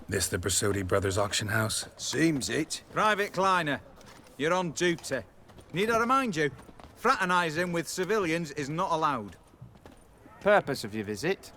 This the Bersodi Brothers auction house? Seems it. Private Kleiner, you're on duty. Need I remind you, fraternizing with civilians is not allowed. Purpose of your visit?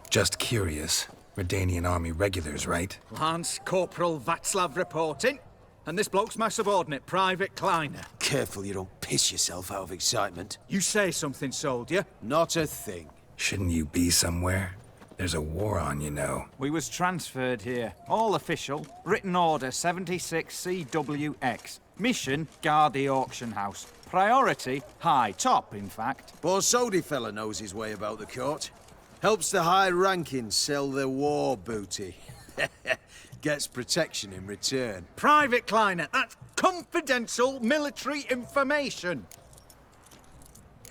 Just curious. Redanian army regulars, right? Lance Corporal Václav reporting. And this bloke's my subordinate, Private Kleiner. Careful you don't piss yourself out of excitement. You say something, soldier? Not a thing. Shouldn't you be somewhere? There's a war on, you know. We was transferred here. All official. Written order 76 CWX. Mission, guard the auction house. Priority, high. Top, in fact. Borsodi fella knows his way about the court. Helps the high-rankings sell their war booty. Gets protection in return. Private Kleiner, that's confidential military information.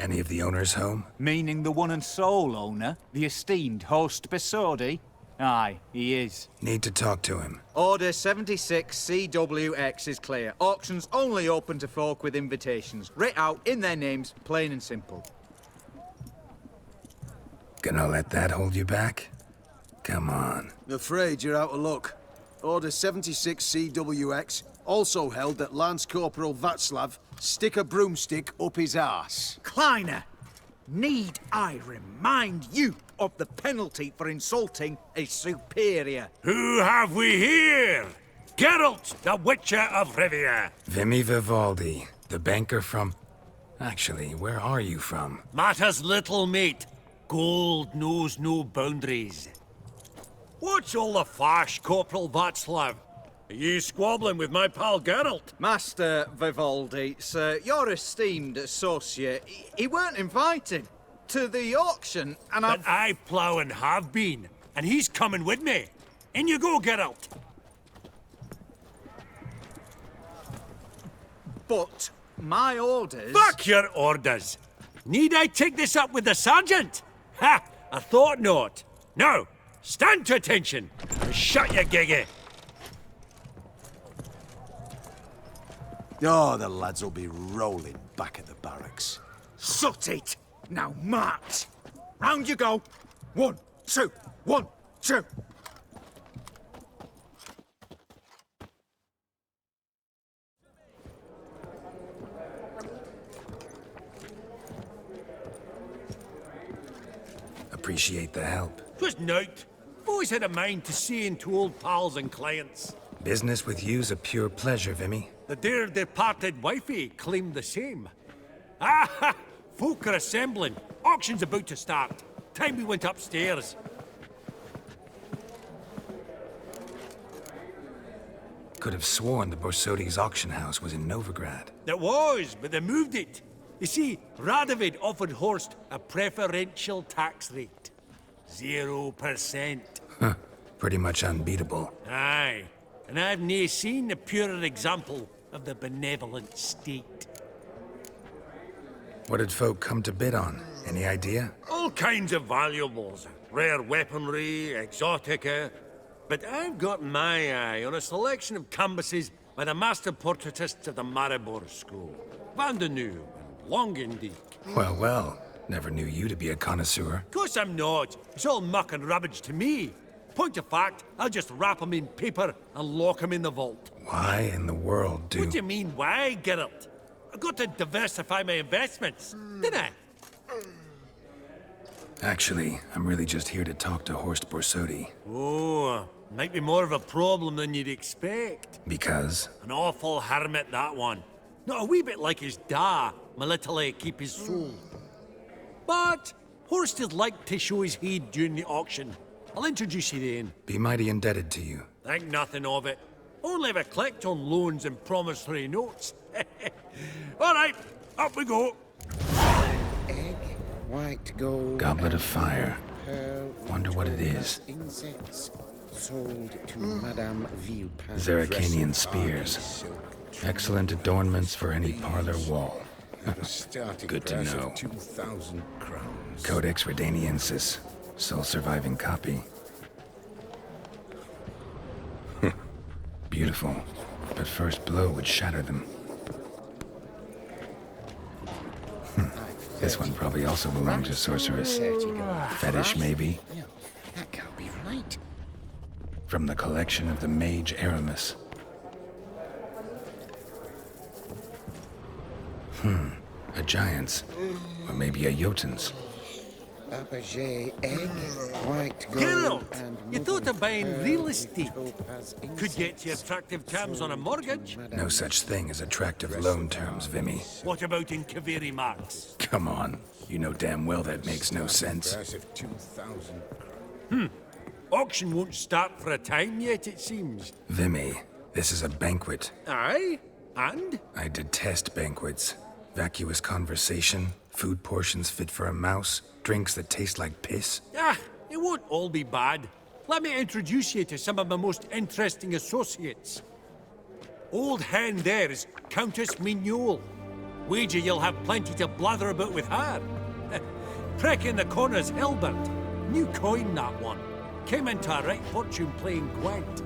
Any of the owners home? Meaning the one and sole owner, the esteemed host Bersodi? Aye, he is. Need to talk to him. Order 76 CWX is clear. Auctions only open to folk with invitations. Writ out in their names, plain and simple. Gonna let that hold you back? Come on. I'm afraid you're out of luck. Order 76 CWX also held that Lance Corporal Václav stick a broomstick up his arse. Kleiner, need I remind you of the penalty for insulting a superior? Who have we here? Geralt, the Witcher of Rivia. Vimy Vivaldi, the banker from... Actually, where are you from? Matters little, mate. Gold knows no boundaries. What's all the fash, Corporal Václav? Are you squabbling with my pal Geralt? Master Vivaldi, sir, your esteemed associate, he weren't invited to the auction, and But I plough and have been, and he's coming with me. In you go, Geralt. But my orders... Fuck your orders! Need I take this up with the sergeant? Ha! I thought not. Now, stand to attention and shut your giggy. Oh, the lads will be rolling back at the barracks. Sut it! Now march! Round you go! 1, 2, 1, 2! Appreciate the help. Twas nowt. Always had a mind to seeing to old pals and clients. Business with you's a pure pleasure, Vimy. The dear departed wifey claimed the same. Ah! Folk are assembling. Auction's about to start. Time we went upstairs. Could have sworn the Borsodi's auction house was in Novigrad. It was, but they moved it. You see, Radovid offered Horst a preferential tax rate. 0%. Huh. Pretty much unbeatable. Aye. And I've nae seen a purer example of the benevolent state. What did folk come to bid on? Any idea? All kinds of valuables. Rare weaponry, exotica. But I've got my eye on a selection of canvases by the master portraitists of the Maribor School. Van de Nieuw and Longendijk. Well, well. Never knew you to be a connoisseur. Of course I'm not. It's all muck and rubbish to me. Point of fact, I'll just wrap 'em in paper and lock 'em in the vault. Why in the world do... What do you mean, why, Geralt? I've got to diversify my investments, didn't I? Actually, I'm really just here to talk to Horst Borsodi. Oh, might be more of a problem than you'd expect. Because? An awful hermit, that one. Not a wee bit like his da, my little keep his soul. But Horst is like to show his heed during the auction. I'll introduce you then. Be mighty indebted to you. Think nothing of it. Only ever collect on loans and promissory notes. All right, up we go. Egg, white gold. Goblet of fire. Pearl, Wonder what it is. Insects sold to Madame Villepin. Zeracanian spears. Excellent adornments for any parlor wall. Good to know. 2,000 crowns. Codex Redaniensis. Sole surviving copy. Beautiful. But first blow would shatter them. This one probably also belongs to Sorceress. Fetish, maybe? That can't be right. right? From the collection of the mage Aramis. A giant's. Or maybe a Jotun's. Fabergé egg, white gold, Geralt, and you thought of buying mother-of-pearl real with estate. topaz Could get you incense. attractive terms on a Sold mortgage. to Madame No such thing as attractive loan terms, Vimy. What about in Kaveri Marks? Come on. You know damn well that makes no sense. Price of 2,000. Auction won't start for a time yet, it seems. Vimy, this is a banquet. Aye? And? I detest banquets. Vacuous conversation, food portions fit for a mouse, drinks that taste like piss. Ah, it won't all be bad. Let me introduce you to some of my most interesting associates. Old hen there is Countess Mignole. Wager you'll have plenty to blather about with her. Prick in the corner's Hilbert. New coin, that one. Came into a right fortune playing Gwent.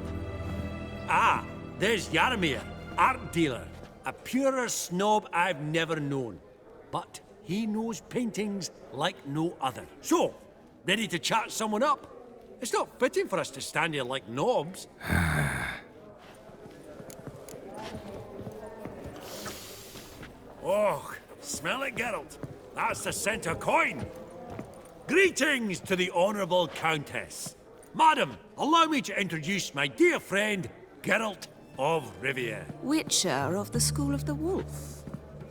Ah, there's Yarmir, art dealer. A purer snob I've never known. But he knows paintings like no other. So, ready to chat someone up? It's not fitting for us to stand here like knobs. Oh, smell it, Geralt. That's the center coin. Greetings to the Honourable Countess. Madam, allow me to introduce my dear friend, Geralt of Rivia. Witcher of the School of the Wolf.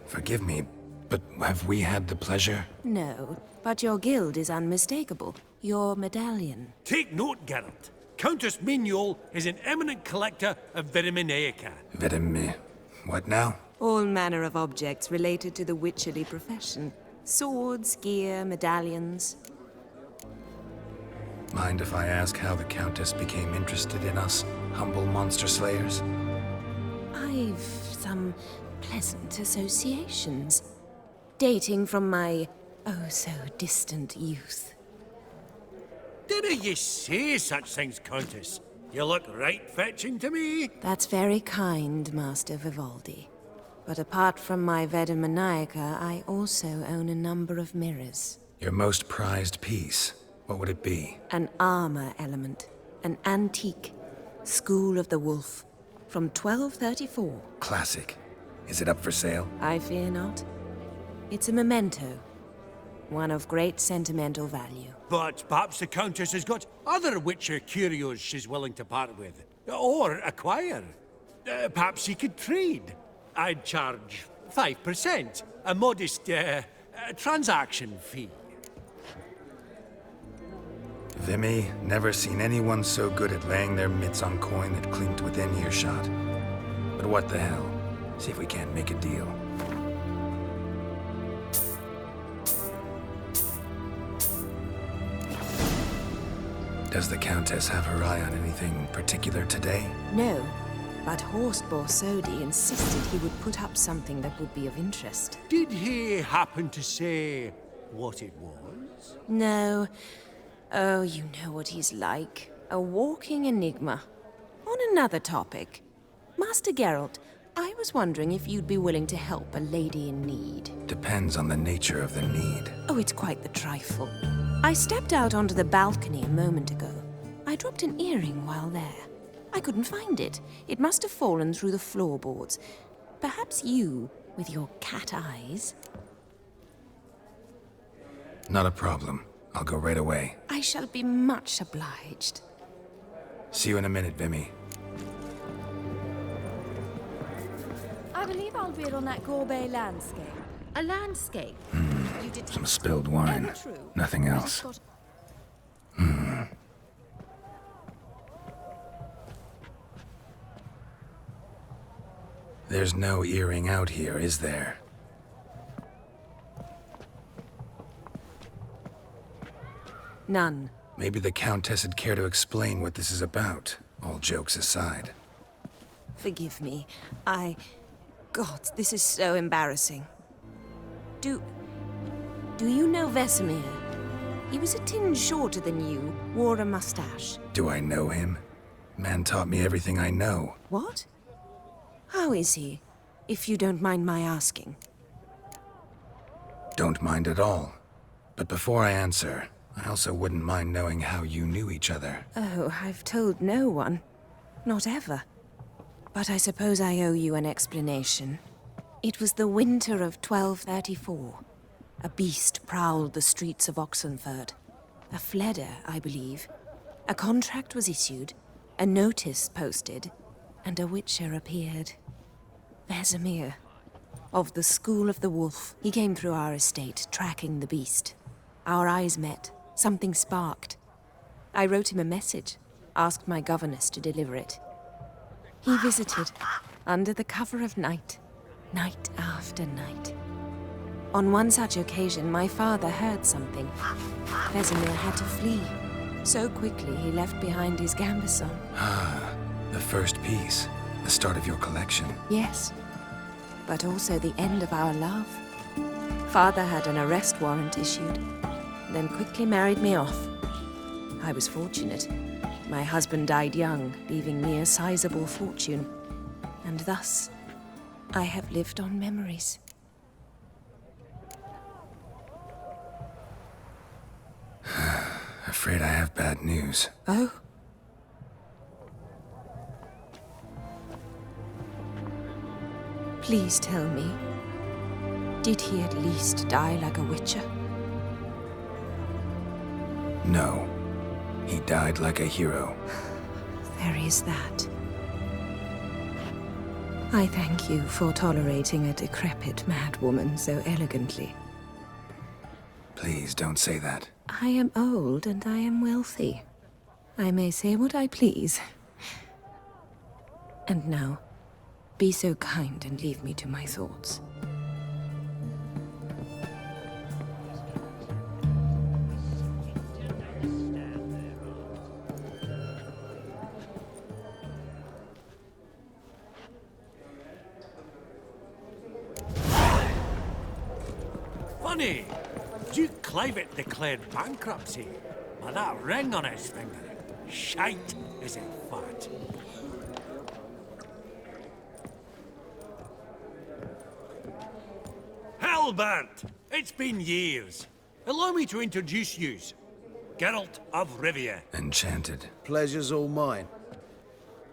Forgive me, but have we had the pleasure? No, but your guild is unmistakable. Your medallion. Take note, Geralt. Countess Mignole is an eminent collector of Viriminaica. Vedeme. What now? All manner of objects related to the witcherly profession. Swords, gear, medallions. Mind if I ask how the Countess became interested in us, humble monster slayers? I've some pleasant associations. Dating from my oh-so-distant youth. Dinna ye say such things, Countess? You look right fetching to me. That's very kind, Master Vivaldi. But apart from my Veda Maniaca, I also own a number of mirrors. Your most prized piece, what would it be? An armor element. An antique. School of the Wolf. From 1234. Classic. Is it up for sale? I fear not. It's a memento. One of great sentimental value. But perhaps the Countess has got other Witcher curios she's willing to part with. Or acquire. Perhaps you could trade. I'd charge 5%. A modest, transaction fee. Vimy, never seen anyone so good at laying their mitts on coin that clinked within earshot. But what the hell? See if we can't make a deal. Does the Countess have her eye on anything particular today? No, but Horst Borsodi insisted he would put up something that would be of interest. Did he happen to say what it was? No. Oh, you know what he's like. A walking enigma. On another topic. Master Geralt, I was wondering if you'd be willing to help a lady in need. Depends on the nature of the need. Oh, it's quite the trifle. I stepped out onto the balcony a moment ago. I dropped an earring while there. I couldn't find it. It must have fallen through the floorboards. Perhaps you, with your cat eyes... Not a problem. I'll go right away. I shall be much obliged. See you in a minute, Vimy. I believe I'll bid on that Gorbet landscape. A landscape? You did Some spilled wine. Ever true? Nothing I else. just got- There's no earring out here, is there? None. Maybe the Countess would care to explain what this is about, all jokes aside. Forgive me. God, this is so embarrassing. Do you know Vesemir? He was a tinge shorter than you, wore a mustache. Do I know him? Man taught me everything I know. What? How is he, if you don't mind my asking? Don't mind at all. But before I answer, I also wouldn't mind knowing how you knew each other. Oh, I've told no one. Not ever. But I suppose I owe you an explanation. It was the winter of 1234. A beast prowled the streets of Oxenford. A fledder, I believe. A contract was issued, a notice posted, and a witcher appeared. Vesemir, of the School of the Wolf. He came through our estate, tracking the beast. Our eyes met. Something sparked. I wrote him a message, asked my governess to deliver it. He visited, under the cover of night, night after night. On one such occasion, my father heard something. Vesemir had to flee. So quickly, he left behind his gambeson. Ah, the first piece. The start of your collection. Yes, but also the end of our love. Father had an arrest warrant issued, then quickly married me off. I was fortunate. My husband died young, leaving me a sizable fortune. And thus, I have lived on memories. Afraid I have bad news. Oh? Please tell me, did he at least die like a witcher? No. He died like a hero. There is that. I thank you for tolerating a decrepit madwoman so elegantly. Please don't say that. I am old and I am wealthy. I may say what I please. And now, be so kind and leave me to my thoughts. Funny! Duke Clivet declared bankruptcy. With that ring on his finger. Shite, is it fat? Halbert! It's been years. Allow me to introduce yous. Geralt of Rivia. Enchanted. Pleasure's all mine.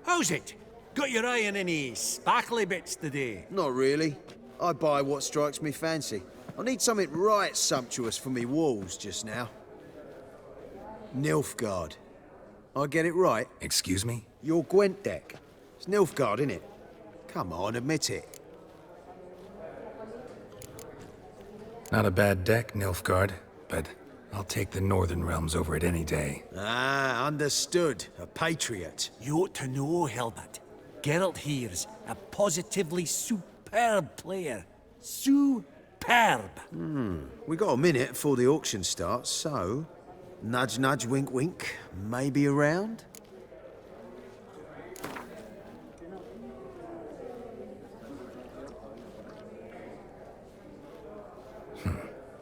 How's it? Got your eye on any sparkly bits today? Not really. I buy what strikes me fancy. I need something right sumptuous for me walls just now. Nilfgaard. I get it right? Excuse me? Your Gwent deck. It's Nilfgaard, innit? Come on, admit it. Not a bad deck, Nilfgaard, but I'll take the Northern Realms over it any day. Ah, understood. A patriot. You ought to know, Helbert. Geralt here's a positively superb player. Superb. We got a minute before the auction starts, so... Nudge, nudge, wink, wink. Maybe around?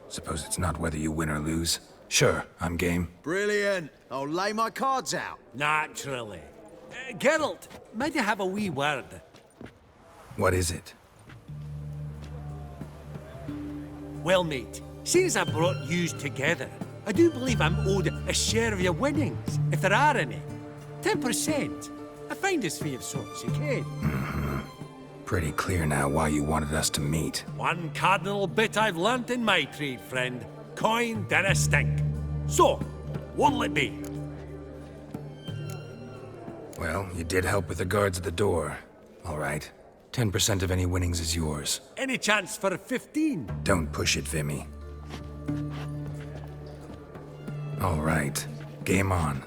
Suppose it's not whether you win or lose. Sure, I'm game. Brilliant. I'll lay my cards out. Naturally. Geralt, might I have a wee word? What is it? Well, mate, seeing as I brought yous together, I do believe I'm owed a share of your winnings, if there are any. 10%. A finder's fee of sorts, you can. Pretty clear now why you wanted us to meet. One cardinal bit I've learnt in my trade, friend. Coin dinna stink. So, what'll it be? Well, you did help with the guards at the door. All right. 10% of any winnings is yours. Any chance for 15? Don't push it, Vimy. All right. Game on.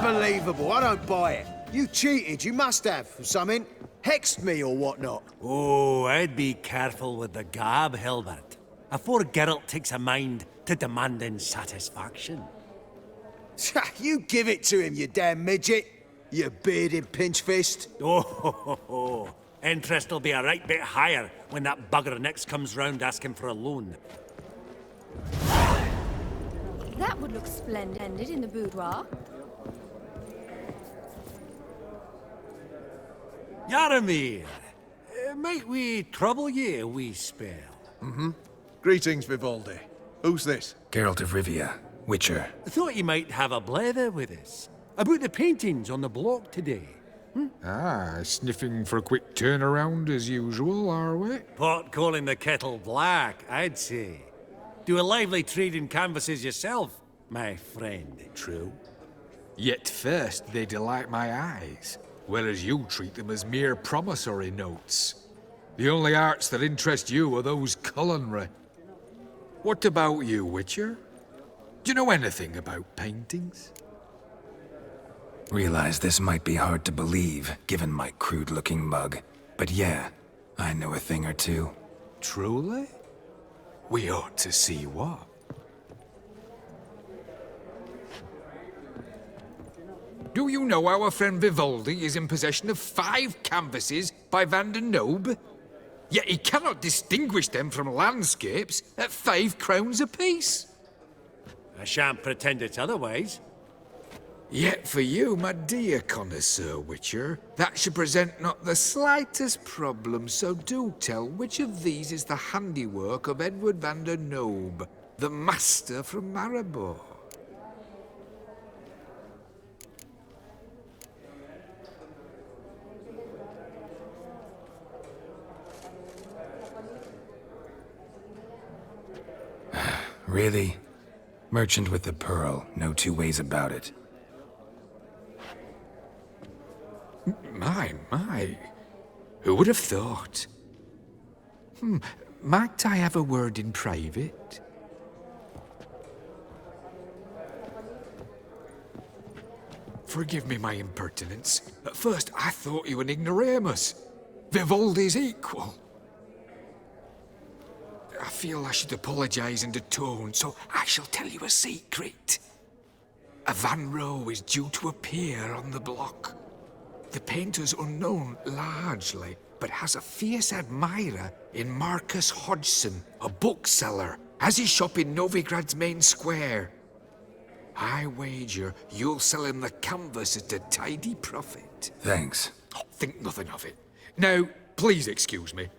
Unbelievable. I don't buy it. You cheated. You must have. Or something. Hexed me or whatnot. Oh, I'd be careful with the gab, Hilbert. Afore Geralt takes a mind to demanding satisfaction. You give it to him, you damn midget. You bearded pinchfist. Oh, interest will be a right bit higher when that bugger next comes round asking for a loan. That would look splendid in the boudoir. Yaramir, might we trouble ye a wee spell? Greetings, Vivaldi. Who's this? Geralt of Rivia, Witcher. Thought you might have a blether with us. About the paintings on the block today. Ah, sniffing for a quick turnaround as usual, are we? Pot calling the kettle black, I'd say. Do a lively trade in canvases yourself, my friend. True. Yet first they delight my eyes, whereas you treat them as mere promissory notes. The only arts that interest you are those culinary. What about you, Witcher? Do you know anything about paintings? Realize this might be hard to believe, given my crude-looking mug. But yeah, I know a thing or two. Truly? We ought to see what. Do you know our friend Vivaldi is in possession of 5 canvases by Van der Nobe? Yet he cannot distinguish them from landscapes at 5 crowns apiece. I shan't pretend it's otherwise. Yet for you, my dear connoisseur Witcher, that should present not the slightest problem, so do tell which of these is the handiwork of Edward van der Nobe, the master from Maribor. Really? Merchant with the pearl, no two ways about it. My. Who would have thought? Might I have a word in private? Forgive me my impertinence. At first I thought you an ignoramus. Vivaldi's equal. I feel I should apologize and atone, so I shall tell you a secret. A Van Row is due to appear on the block. The painter's unknown, largely, but has a fierce admirer in Marcus Hodgson, a bookseller, has his shop in Novigrad's main square. I wager you'll sell him the canvas at a tidy profit. Thanks. Oh, think nothing of it. Now, please excuse me.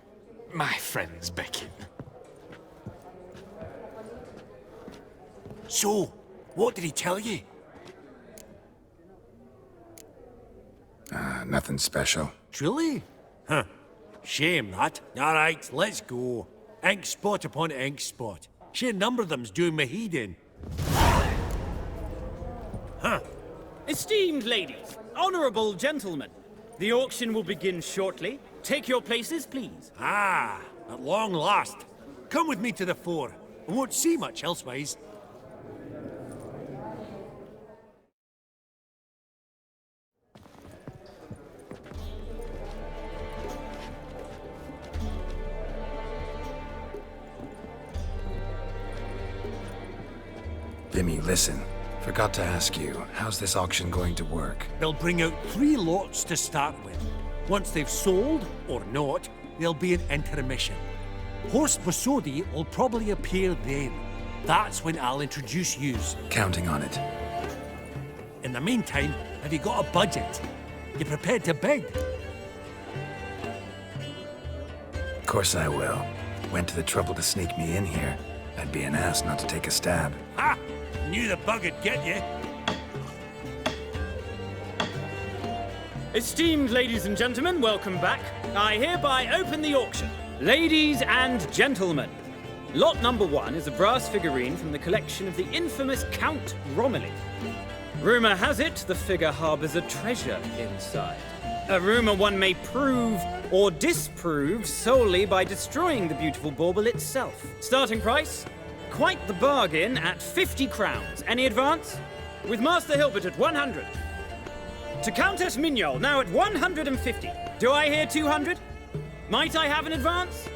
My friend's becking. So, what did he tell you? Nothing special. Truly? Huh. Shame that. All right, let's go. Ink spot upon ink spot. Sheer number of them's doing my head in. Huh. Esteemed ladies, honorable gentlemen, the auction will begin shortly. Take your places, please. Ah, at long last. Come with me to the fore. I won't see much elsewise. Vimy, listen. Forgot to ask you, how's this auction going to work? They'll bring out 3 lots to start with. Once they've sold, or not, there'll be an intermission. Horst Bosodi will probably appear then. That's when I'll introduce yous. Counting on it. In the meantime, have you got a budget? You prepared to bid? Of course I will. Went to the trouble to sneak me in here. I'd be an ass not to take a stab. Ha! Knew the bug'd get you. Esteemed ladies and gentlemen, welcome back. I hereby open the auction. Ladies and gentlemen, lot number 1 is a brass figurine from the collection of the infamous Count Romilly. Rumor has it the figure harbors a treasure inside. A rumor one may prove or disprove solely by destroying the beautiful bauble itself. Starting price? Quite the bargain at 50 crowns. Any advance? With Master Hilbert at 100. To Countess Mignol, now at 150. Do I hear 200? Might I have an advance?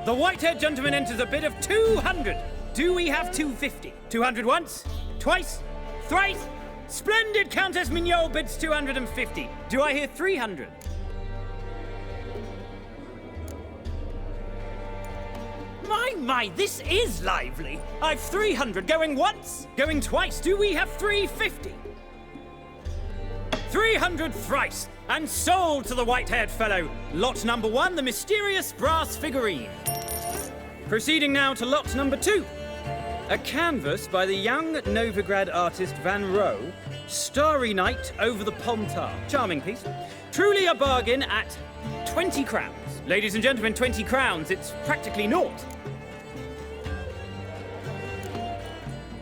The white-haired gentleman enters a bid of 200. Do we have 250? 200 once? Twice? Thrice? Splendid! Countess Mignol bids 250. Do I hear 300? My, this is lively. I've 300 going once, going twice. Do we have 350? 300 thrice, and sold to the white-haired fellow. Lot number 1, the mysterious brass figurine. Proceeding now to lot number 2. A canvas by the young Novigrad artist Van Rohe, Starry Night over the Pontar. Charming piece. Truly a bargain at 20 crowns. Ladies and gentlemen, 20 crowns, it's practically naught.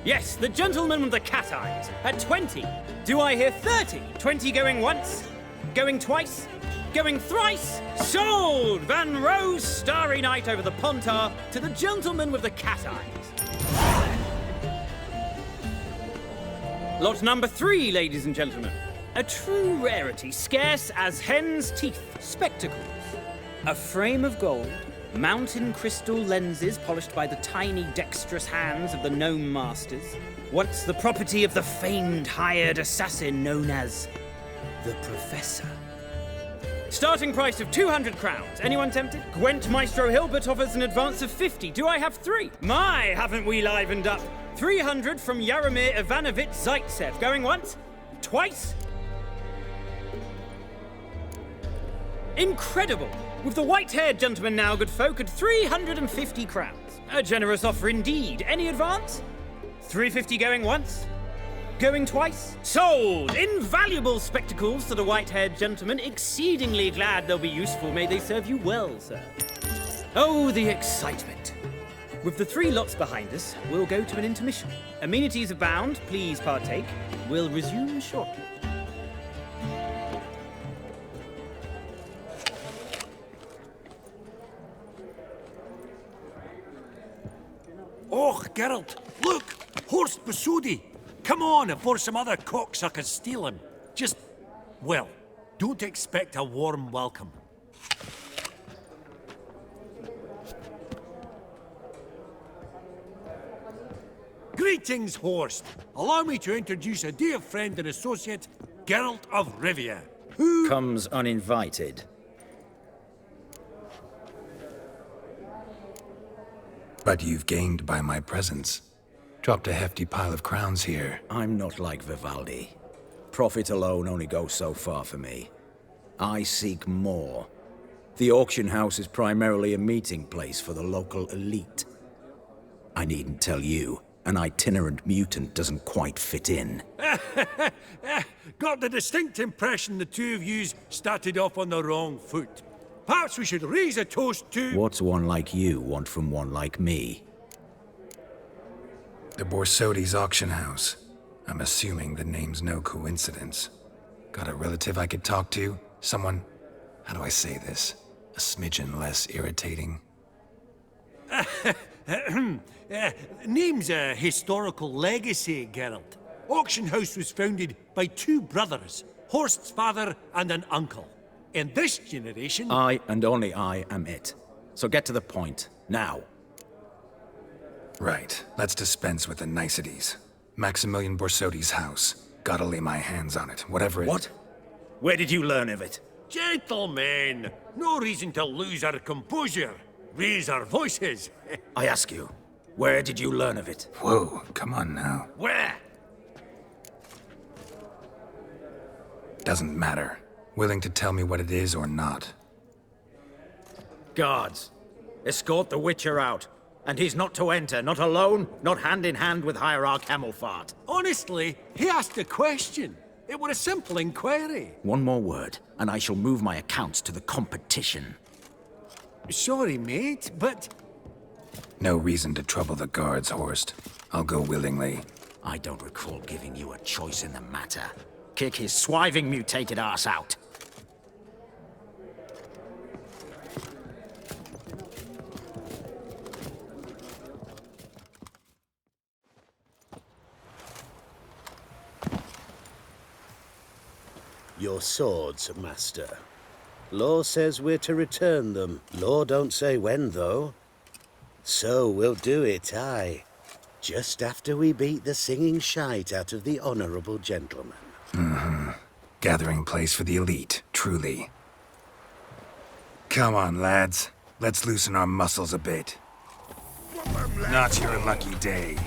Yes, the gentleman with the cat eyes, at 20. Do I hear 30? 20 going once, going twice, going thrice. Sold! Van Rohe's Starry Night over the Pontar to the gentleman with the cat eyes. Lot number 3, ladies and gentlemen. A true rarity, scarce as hen's teeth. Spectacles. A frame of gold, mountain crystal lenses polished by the tiny dexterous hands of the gnome masters. Once the property of the famed hired assassin known as the Professor. Starting price of 200 crowns. Anyone tempted? Gwent Maestro Hilbert offers an advance of 50. Do I have 3? My, haven't we livened up? 300 from Yaromir Ivanovich Zaitsev. Going once? Twice? Incredible! With the white-haired gentleman now, good folk, at 350 crowns. A generous offer indeed. Any advance? 350 going once? Going twice? Sold! Invaluable spectacles to the white-haired gentleman. Exceedingly glad they'll be useful. May they serve you well, sir. Oh, the excitement. With the 3 lots behind us, we'll go to an intermission. Amenities abound. Please partake. We'll resume shortly. Oh, Geralt, look! Horst Basudi! Come on before some other cocksuckers steal him. Just, well, don't expect a warm welcome. Greetings, Horst. Allow me to introduce a dear friend and associate, Geralt of Rivia, who comes uninvited. But you've gained by my presence. Dropped a hefty pile of crowns here. I'm not like Vivaldi. Profit alone only goes so far for me. I seek more. The auction house is primarily a meeting place for the local elite. I needn't tell you, an itinerant mutant doesn't quite fit in. Got the distinct impression the two of yous started off on the wrong foot. Perhaps we should raise a toast to... What's one like you want from one like me? The Borsodi's auction house. I'm assuming the name's no coincidence. Got a relative I could talk to? Someone, how do I say this? A smidgen less irritating? Name's a historical legacy, Geralt. Auction house was founded by 2 brothers, Horst's father and an uncle. In this generation... I, and only I, am it. So get to the point, now. Right. Let's dispense with the niceties. Maximilian Borsodi's house. Gotta lay my hands on it, whatever it... What? Where did you learn of it? Gentlemen, no reason to lose our composure. Raise our voices. I ask you, where did you learn of it? Whoa, come on now. Where? Doesn't matter. Willing to tell me what it is or not? Guards, escort the Witcher out. And he's not to enter, not alone, not hand in hand with Hierarch Hamilfart. Honestly, he asked a question. It were a simple inquiry. One more word, and I shall move my accounts to the competition. Sorry, mate, but... No reason to trouble the guards, Horst. I'll go willingly. I don't recall giving you a choice in the matter. Kick his swiving mutated ass out. Your swords, master. Law says we're to return them. Law don't say when, though. So we'll do it, aye. Just after we beat the singing shite out of the honourable gentleman. Mm-hmm. Gathering place for the elite, truly. Come on, lads. Let's loosen our muscles a bit. Not your lucky day.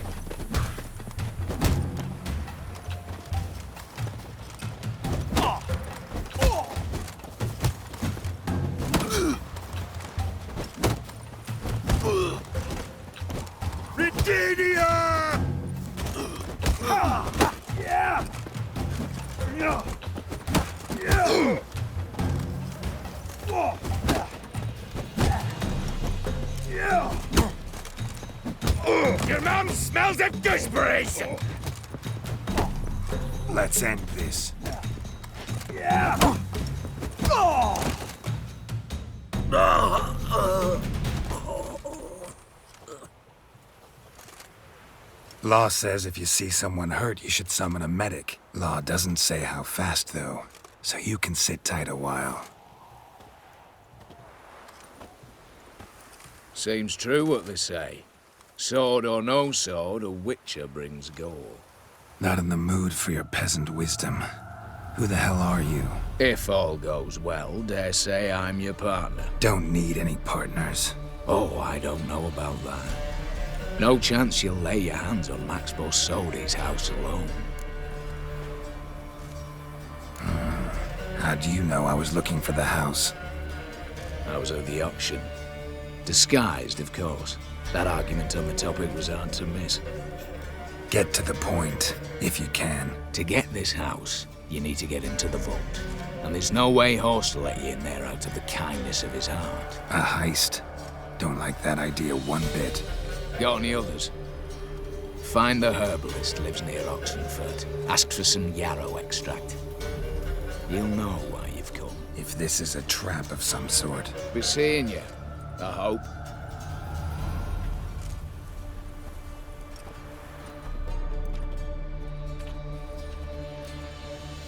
Your mom smells of gooseberries! Let's end this. Law says if you see someone hurt, you should summon a medic. Law doesn't say how fast, though, so you can sit tight a while. Seems true what they say. Sword or no sword, a witcher brings goal. Not in the mood for your peasant wisdom. Who the hell are you? If all goes well, dare say I'm your partner. Don't need any partners. Oh, I don't know about that. No chance you'll lay your hands on Max Borsodi's house alone. How do you know I was looking for the house? I was at the auction. Disguised, of course. That argument on the topic was hard to miss. Get to the point, if you can. To get this house, you need to get into the vault. And there's no way Horst will let you in there out of the kindness of his heart. A heist? Don't like that idea one bit. Got any others? Find the herbalist lives near Oxenfurt. Ask for some yarrow extract. You'll know why you've come. If this is a trap of some sort. Be seeing you, I hope.